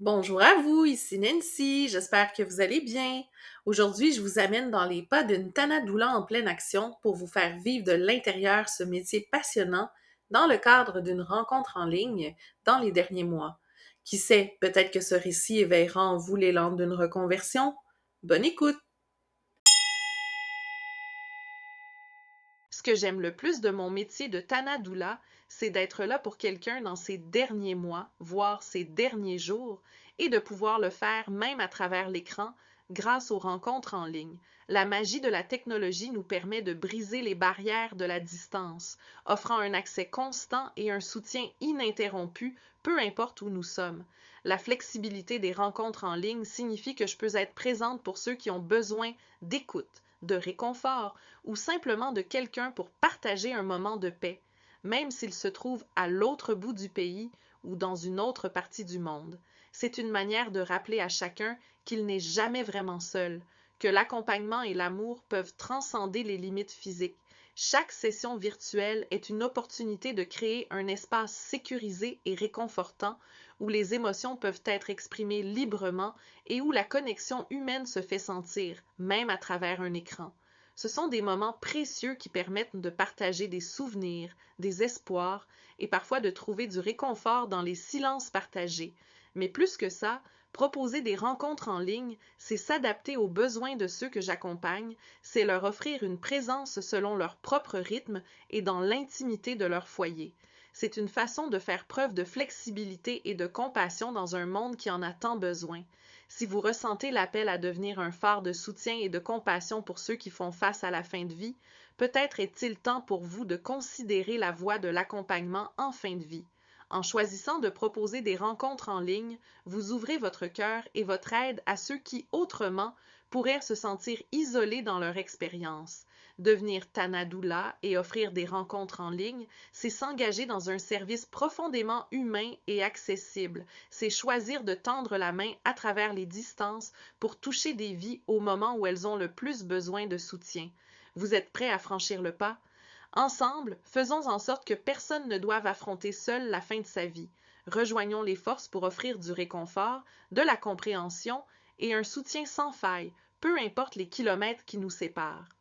Bonjour à vous, ici Nancy, j'espère que vous allez bien. Aujourd'hui, je vous amène dans les pas d'une Tana Doula en pleine action pour vous faire vivre de l'intérieur ce métier passionnant dans le cadre d'une rencontre en ligne dans les derniers mois. Qui sait, peut-être que ce récit éveillera en vous l'élan d'une reconversion. Bonne écoute! Ce que j'aime le plus de mon métier de Tana Doula, c'est d'être là pour quelqu'un dans ses derniers mois, voire ses derniers jours, et de pouvoir le faire même à travers l'écran grâce aux rencontres en ligne. La magie de la technologie nous permet de briser les barrières de la distance, offrant un accès constant et un soutien ininterrompu, peu importe où nous sommes. La flexibilité des rencontres en ligne signifie que je peux être présente pour ceux qui ont besoin d'écoute, de réconfort ou simplement de quelqu'un pour partager un moment de paix, même s'il se trouve à l'autre bout du pays ou dans une autre partie du monde. C'est une manière de rappeler à chacun qu'il n'est jamais vraiment seul, que l'accompagnement et l'amour peuvent transcender les limites physiques. Chaque session virtuelle est une opportunité de créer un espace sécurisé et réconfortant où les émotions peuvent être exprimées librement et où la connexion humaine se fait sentir, même à travers un écran. Ce sont des moments précieux qui permettent de partager des souvenirs, des espoirs et parfois de trouver du réconfort dans les silences partagés. Mais plus que ça, proposer des rencontres en ligne, c'est s'adapter aux besoins de ceux que j'accompagne, c'est leur offrir une présence selon leur propre rythme et dans l'intimité de leur foyer. C'est une façon de faire preuve de flexibilité et de compassion dans un monde qui en a tant besoin. Si vous ressentez l'appel à devenir un phare de soutien et de compassion pour ceux qui font face à la fin de vie, peut-être est-il temps pour vous de considérer la voie de l'accompagnement en fin de vie. En choisissant de proposer des rencontres en ligne, vous ouvrez votre cœur et votre aide à ceux qui, autrement, pourraient se sentir isolés dans leur expérience. Devenir Tana Doula et offrir des rencontres en ligne, c'est s'engager dans un service profondément humain et accessible. C'est choisir de tendre la main à travers les distances pour toucher des vies au moment où elles ont le plus besoin de soutien. Vous êtes prêt à franchir le pas? Ensemble, faisons en sorte que personne ne doive affronter seul la fin de sa vie. Rejoignons les forces pour offrir du réconfort, de la compréhension et un soutien sans faille, peu importe les kilomètres qui nous séparent.